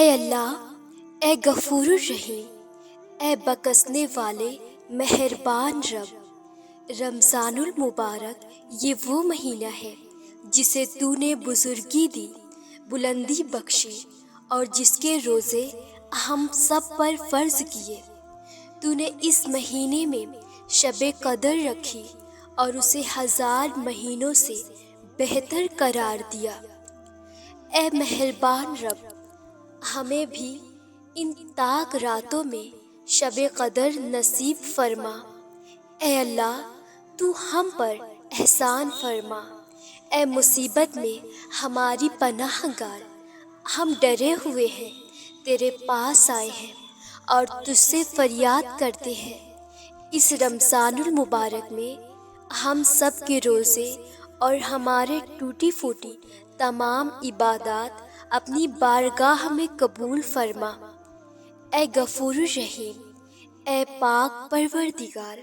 اے اللہ، اے غفور الرحیم، اے بخشنے والے مہربان رب، رمضان المبارک یہ وہ مہینہ ہے جسے تو نے بزرگی دی، بلندی بخشی اور جس کے روزے ہم سب پر فرض کیے۔ تو نے اس مہینے میں شب قدر رکھی اور اسے 1000 مہینوں سے بہتر قرار دیا۔ اے مہربان رب، ہمیں بھی ان طاق راتوں میں شب قدر نصیب فرما۔ اے اللہ، تو ہم پر احسان فرما۔ اے مصیبت میں ہماری پناہ گار، ہم ڈرے ہوئے ہیں، تیرے پاس آئے ہیں اور تجھ سے فریاد کرتے ہیں۔ اس رمضان المبارک میں ہم سب کے روزے اور ہمارے ٹوٹی پھوٹی تمام عبادات اپنی بارگاہ میں قبول فرما۔ اے غفور الرحیم، اے پاک پروردگار،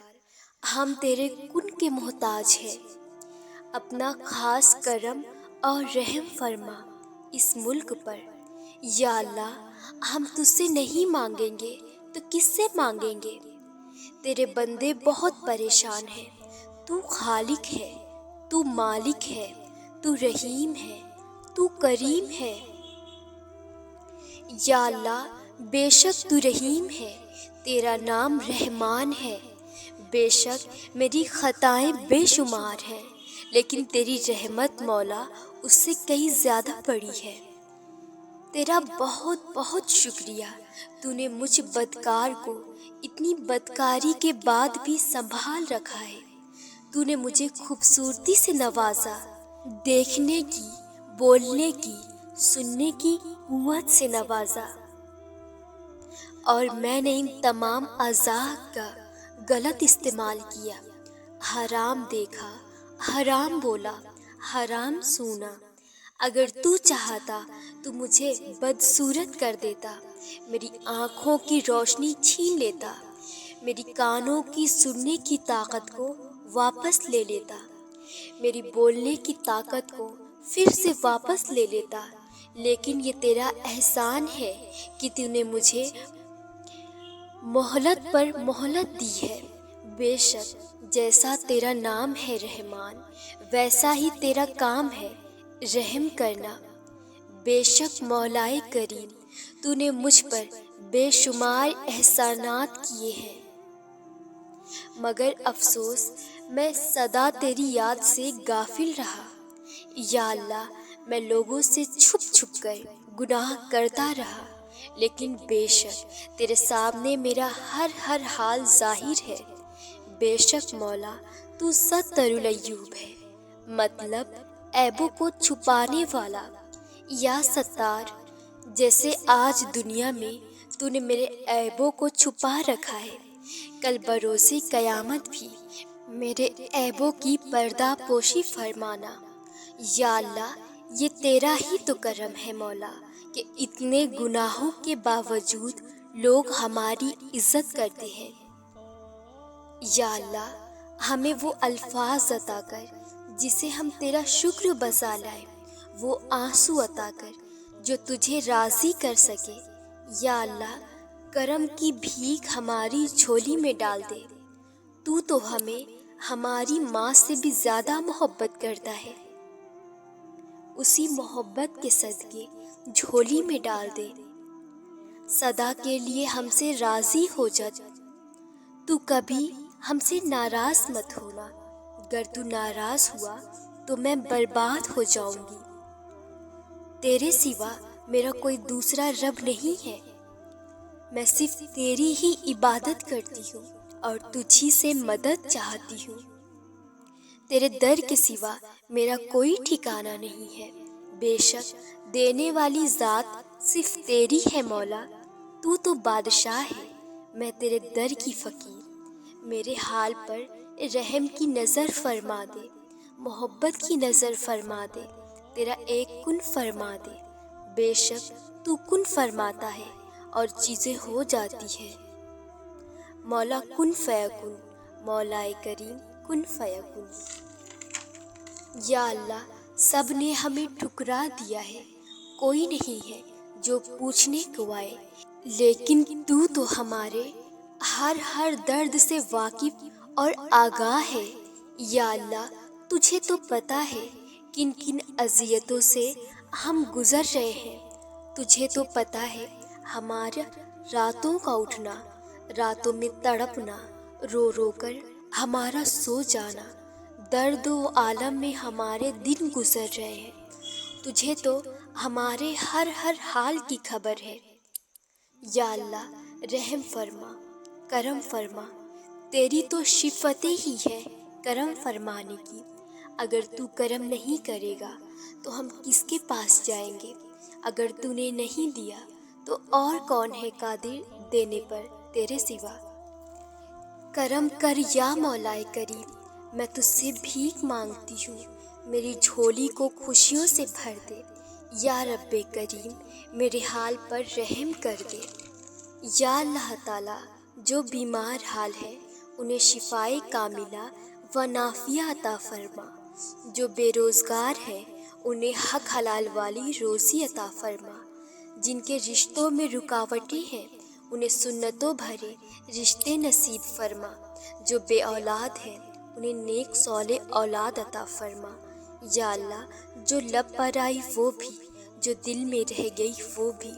ہم تیرے کن کے محتاج ہیں۔ اپنا خاص کرم اور رحم فرما اس ملک پر۔ یا اللہ، ہم تجھ سے نہیں مانگیں گے تو کس سے مانگیں گے؟ تیرے بندے بہت پریشان ہیں۔ تو خالق ہے، تو مالک ہے، تو رحیم ہے، تو کریم ہے۔ یا اللہ، بے شک تو رحیم ہے، تیرا نام رحمان ہے۔ بے شک میری خطائیں بے شمار ہیں، لیکن تیری رحمت مولا اس سے کہیں زیادہ بڑی ہے۔ تیرا بہت بہت شکریہ، تو نے مجھ بدکار کو اتنی بدکاری کے بعد بھی سنبھال رکھا ہے۔ تو نے مجھے خوبصورتی سے نوازا، دیکھنے کی، بولنے کی، سننے کی قوت سے نوازا، اور میں نے ان تمام اعضاء کا غلط استعمال کیا۔ حرام دیکھا، حرام بولا، حرام سنا۔ اگر تو چاہتا تو مجھے بدصورت کر دیتا، میری آنکھوں کی روشنی چھین لیتا، میری کانوں کی سننے کی طاقت کو واپس لے لیتا، میری بولنے کی طاقت کو پھر سے واپس لے لیتا۔ لیکن یہ تیرا احسان ہے کہ تو نے مجھے مہلت پر مہلت دی ہے۔ بے شک جیسا تیرا نام ہے رحمان، ویسا ہی تیرا کام ہے رحم کرنا۔ بے شک مولا کریم، تو نے مجھ پر بے شمار احسانات کیے ہیں، مگر افسوس میں سدا تیری یاد سے غافل رہا۔ یا اللہ، میں لوگوں سے چھپ چھپ کر گناہ کرتا رہا، لیکن بے شک تیرے سامنے میرا ہر حال ظاہر ہے۔ بے شک مولا، تو ستر العیوب ہے، مطلب عیبوں کو چھپانے والا۔ یا ستار، جیسے آج دنیا میں تو نے میرے عیبوں کو چھپا رکھا ہے، کل بروز قیامت بھی میرے عیبوں کی پردہ پوشی فرمانا۔ یا اللہ، یہ تیرا ہی تو کرم ہے مولا کہ اتنے گناہوں کے باوجود لوگ ہماری عزت کرتے ہیں۔ یا اللہ، ہمیں وہ الفاظ عطا کر جسے ہم تیرا شکر بجا لائیں، وہ آنسو عطا کر جو تجھے راضی کر سکے۔ یا اللہ، کرم کی بھیک ہماری جھولی میں ڈال دے۔ تو ہمیں ہماری ماں سے بھی زیادہ محبت کرتا ہے، اسی محبت کے صدقے جھولی میں ڈال دے۔ سدا کے لیے ہم سے راضی ہو جا، تو کبھی ہم سے ناراض مت ہونا۔ اگر تو ناراض ہوا تو میں برباد ہو جاؤں گی۔ تیرے سوا میرا کوئی دوسرا رب نہیں ہے، میں صرف تیری ہی عبادت کرتی ہوں اور تجھی سے مدد چاہتی ہوں۔ تیرے در کے سوا میرا کوئی ٹھکانہ نہیں ہے۔ بے شک دینے والی ذات صرف تیری ہے مولا، تو بادشاہ ہے، میں تیرے در کی فقیر۔ میرے حال پر رحم کی نظر فرما دے، محبت کی نظر فرما دے، تیرا ایک کن فرما دے۔ بے شک تو کن فرماتا ہے اور چیزیں ہو جاتی ہیں۔ مولا کن فیکن، مولا کریم کن فیکن۔ یا اللہ، سب نے ہمیں ٹھکرا دیا ہے، کوئی نہیں ہے جو پوچھنے کو آئے، لیکن تو تو ہمارے ہر درد سے واقف اور آگاہ ہے۔ یا اللہ، تجھے تو پتہ ہے کن کن اذیتوں سے ہم گزر رہے ہیں۔ تجھے تو پتہ ہے ہمارا راتوں کا اٹھنا، راتوں میں تڑپنا، رو رو کر ہمارا سو جانا، درد و عالم میں ہمارے دن گزر رہے ہیں۔ تجھے تو ہمارے ہر حال کی خبر ہے۔ یا اللہ، رحم فرما، کرم فرما، تیری تو شفقتیں ہی ہے کرم فرمانے کی۔ اگر تو کرم نہیں کرے گا تو ہم کس کے پاس جائیں گے؟ اگر تو نے نہیں دیا تو اور کون ہے قادر دینے پر تیرے سوا؟ کرم کر یا مولا کریم، میں تجھ سے بھیک مانگتی ہوں، میری جھولی کو خوشیوں سے بھر دے۔ یا رب کریم، میرے حال پر رحم کر دے۔ یا اللہ تعالیٰ، جو بیمار حال ہے انہیں شفائے کاملہ و نافیہ عطا فرما۔ جو بے روزگار ہے انہیں حق حلال والی روزی عطا فرما۔ جن کے رشتوں میں رکاوٹیں ہیں انہیں سنتوں بھرے رشتے نصیب فرما۔ جو بے اولاد ہیں انہیں نیک صالح اولاد عطا فرما۔ یا اللہ، جو لب پر آئی وہ بھی، جو دل میں رہ گئی وہ بھی،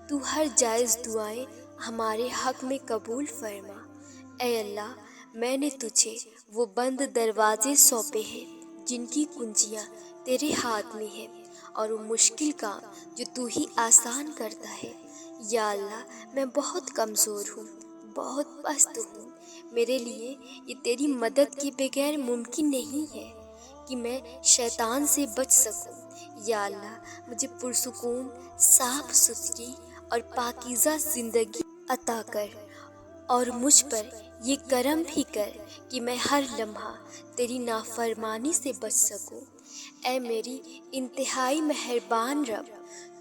تو ہر جائز دعائیں ہمارے حق میں قبول فرما۔ اے اللہ، میں نے تجھے وہ بند دروازے سونپے ہیں جن کی کنجیاں تیرے ہاتھ میں ہیں، اور وہ مشکل کام جو تو ہی آسان کرتا ہے۔ یا اللہ، میں بہت کمزور ہوں، بہت پست ہوں۔ میرے لیے یہ تیری مدد کے بغیر ممکن نہیں ہے کہ میں شیطان سے بچ سکوں۔ یا اللہ، مجھے پرسکون، صاف ستھری اور پاکیزہ زندگی عطا کر، اور مجھ پر یہ کرم بھی کر کہ میں ہر لمحہ تیری نافرمانی سے بچ سکوں۔ اے میری انتہائی مہربان رب،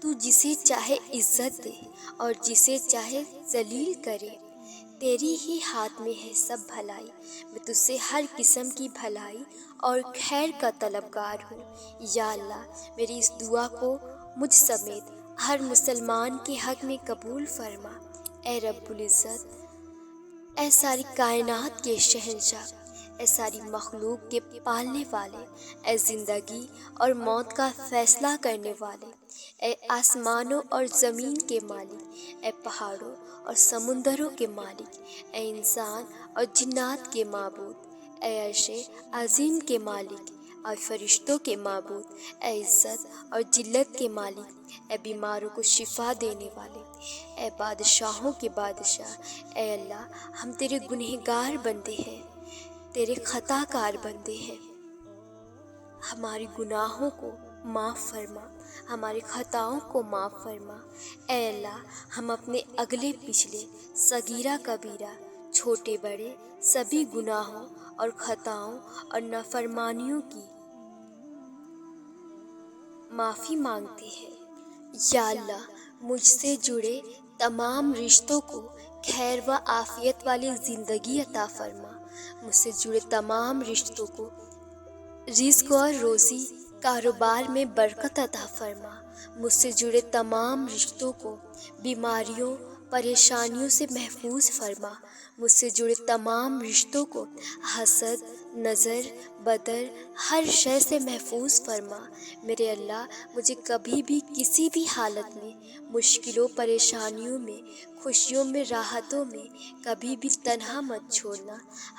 تو جسے چاہے عزت دے اور جسے چاہے ذلیل کرے، تیری ہی ہاتھ میں ہے سب بھلائی۔ میں تجھ سے ہر قسم کی بھلائی اور خیر کا طلبگار ہوں۔ یا اللہ، میری اس دعا کو مجھ سمیت ہر مسلمان کے حق میں قبول فرما۔ اے رب العزت، اے ساری کائنات کے شہنشاہ، اے ساری مخلوق کے پالنے والے، اے زندگی اور موت کا فیصلہ کرنے والے، اے آسمانوں اور زمین کے مالک، اے پہاڑوں اور سمندروں کے مالک، اے انسان اور جنات کے معبود، اے عرش عظیم کے مالک اور فرشتوں کے معبود، اے عزت اور جلت کے مالک، اے بیماروں کو شفا دینے والے، اے بادشاہوں کے بادشاہ۔ اے اللہ، ہم تیرے گنہگار بندے ہیں، تیرے خطا کار بندے ہیں۔ ہمارے گناہوں کو معاف فرما، ہماری خطاؤں کو معاف فرما۔ اے اللہ، ہم اپنے اگلے پچھلے، صغیرہ کبیرہ، چھوٹے بڑے سبھی گناہوں اور خطاؤں اور نافرمانیوں کی معافی مانگتے ہیں۔ یا اللہ، مجھ سے جڑے تمام رشتوں کو خیر و عافیت والی زندگی عطا فرما۔ مجھ سے جڑے تمام رشتوں کو رزق اور روزی، کاروبار میں برکت عطا فرما۔ مجھ سے جڑے تمام رشتوں کو بیماریوں، پریشانیوں سے محفوظ فرما۔ مجھ سے جڑے تمام رشتوں کو حسد، نظر، بدر، ہر شے سے محفوظ فرما۔ میرے اللہ، مجھے کبھی بھی کسی بھی حالت میں، مشکلوں پریشانیوں میں، خوشیوں میں، راحتوں میں کبھی بھی تنہا مت چھوڑنا۔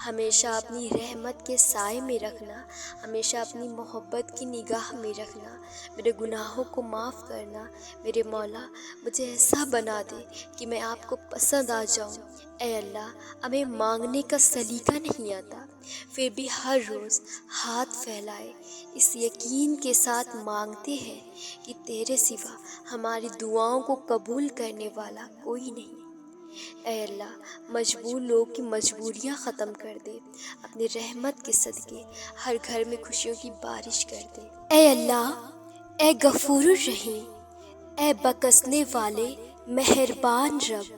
ہمیشہ اپنی رحمت کے سائے میں رکھنا، ہمیشہ اپنی محبت کی نگاہ میں رکھنا۔ میرے گناہوں کو معاف کرنا۔ میرے مولا، مجھے ایسا بنا دے کہ میں آپ کو پسند آ جاؤں۔ اے اللہ، ہمیں مانگنے کا سلیقہ نہیں آتا، پھر بھی ہر روز ہاتھ پھیلائے اس یقین کے ساتھ مانگتے ہیں کہ تیرے سوا ہماری دعاؤں کو قبول کرنے والا کوئی نہیں۔ اے اللہ، مجبور لوگ کی مجبوریاں ختم کر دے، اپنی رحمت کے صدقے ہر گھر میں خوشیوں کی بارش کر دے۔ اے اللہ، اے غفور الرحیم، اے بخشنے والے مہربان رب،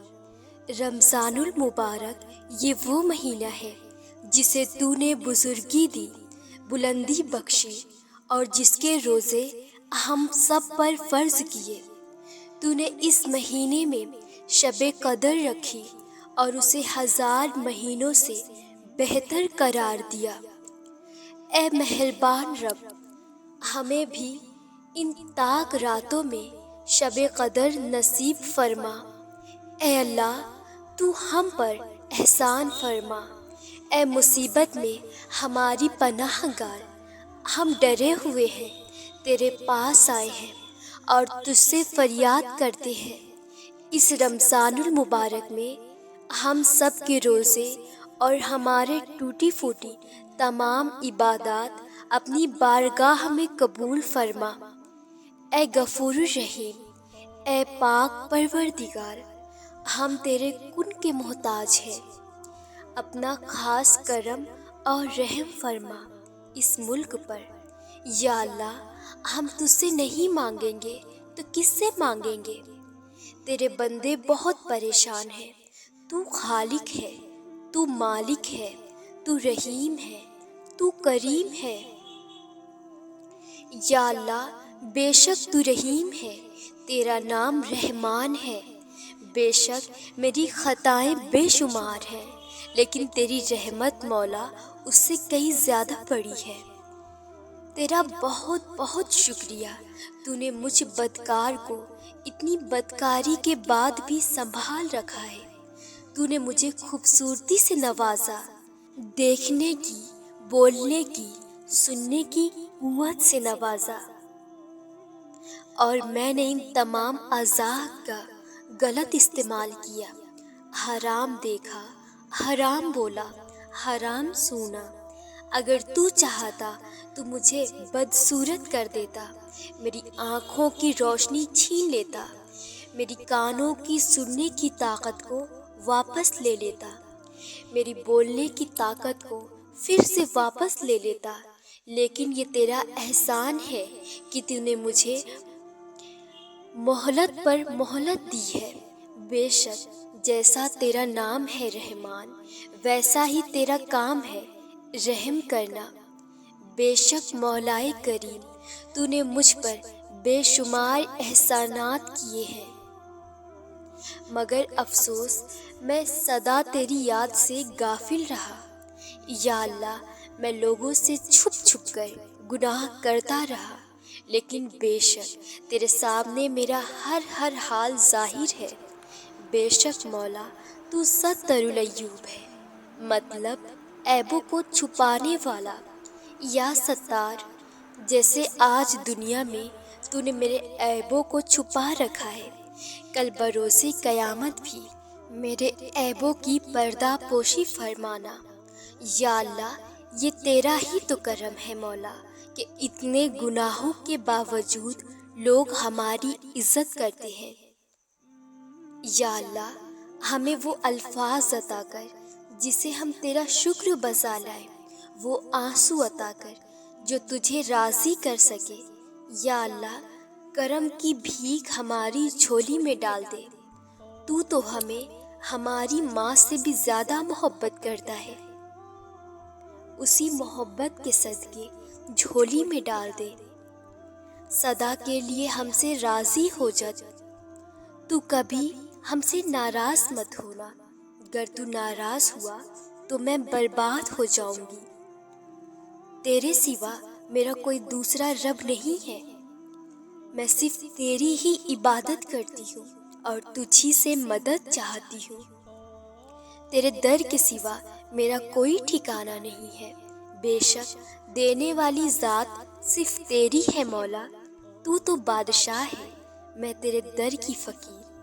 رمضان المبارک یہ وہ مہینہ ہے جسے تو نے بزرگی دی، بلندی بخشی، اور جس کے روزے ہم سب پر فرض کیے۔ تو نے اس مہینے میں شب قدر رکھی اور اسے 1000 مہینوں سے بہتر قرار دیا۔ اے مہربان رب، ہمیں بھی ان طاق راتوں میں شب قدر نصیب فرما۔ اے اللہ، تو ہم پر احسان فرما۔ اے مصیبت میں ہماری پناہ گار، ہم ڈرے ہوئے ہیں، تیرے پاس آئے ہیں اور تجھ سے فریاد کرتے ہیں۔ اس رمضان المبارک میں ہم سب کے روزے اور ہمارے ٹوٹی پھوٹی تمام عبادات اپنی بارگاہ میں قبول فرما۔ اے غفور الرحیم، اے پاک پروردگار، ہم تیرے کن کے محتاج ہیں۔ اپنا خاص کرم اور رحم فرما اس ملک پر۔ یا اللہ، ہم تجھ سے نہیں مانگیں گے تو کس سے مانگیں گے؟ تیرے بندے بہت پریشان ہیں۔ تو خالق ہے، تو مالک ہے، تو رحیم ہے، تو کریم ہے۔ یا اللہ، بے شک تو رحیم ہے، تیرا نام رحمان ہے۔ بے شک میری خطائیں بے شمار ہیں، لیکن تیری رحمت مولا اس سے کئی زیادہ بڑی ہے۔ تیرا بہت بہت شکریہ، تو نے مجھ بدکار کو اتنی بدکاری کے بعد بھی سنبھال رکھا ہے۔ تو نے مجھے خوبصورتی سے نوازا، دیکھنے کی، بولنے کی، سننے کی قوت سے نوازا، اور میں نے ان تمام اعضاء کا غلط استعمال کیا۔ حرام دیکھا، حرام بولا، حرام سنا۔ اگر تو چاہتا تو مجھے بدصورت کر دیتا، میری آنکھوں کی روشنی چھین لیتا، میری کانوں کی سننے کی طاقت کو واپس لے لیتا، میری بولنے کی طاقت کو پھر سے واپس لے لیتا۔ لیکن یہ تیرا احسان ہے کہ تو نے مجھے مہلت پر مہلت دی ہے۔ بے شک جیسا تیرا نام ہے رحمان، ویسا ہی تیرا کام ہے رحم کرنا۔ بے شک مولا کریم، تو نے مجھ پر بے شمار احسانات کیے ہیں، مگر افسوس میں سدا تیری یاد سے غافل رہا۔ یا اللہ، میں لوگوں سے چھپ چھپ کر گناہ کرتا رہا، لیکن بے شک تیرے سامنے میرا ہر حال ظاہر ہے۔ بے شک مولا، تو ستر العیوب ہے، مطلب عیبوں کو چھپانے والا۔ یا ستار، جیسے آج دنیا میں تو نے میرے عیبوں کو چھپا رکھا ہے، کل بروز قیامت بھی میرے عیبوں کی پردہ پوشی فرمانا۔ یا اللہ، یہ تیرا ہی تو کرم ہے مولا کہ اتنے گناہوں کے باوجود لوگ ہماری عزت کرتے ہیں۔ یا اللہ، ہمیں وہ الفاظ عطا کر جسے ہم تیرا شکر بجا لائیں، وہ آنسو عطا کر جو تجھے راضی کر سکے۔ یا اللہ، کرم کی بھیک ہماری جھولی میں ڈال دے۔ تو ہمیں ہماری ماں سے بھی زیادہ محبت کرتا ہے، اسی محبت کے صدقے جھولی میں ڈال دے۔ سدا کے لیے ہم سے راضی ہو جا، تو کبھی ہم سے ناراض مت ہونا۔ اگر تو ناراض ہوا تو میں برباد ہو جاؤں گی۔ تیرے سوا میرا کوئی دوسرا رب نہیں ہے، میں صرف تیری ہی عبادت کرتی ہوں اور تجھی سے مدد چاہتی ہوں۔ تیرے در کے سوا میرا کوئی ٹھکانہ نہیں ہے۔ بے شک دینے والی ذات صرف تیری ہے مولا، تو بادشاہ ہے، میں تیرے در کی فقیر۔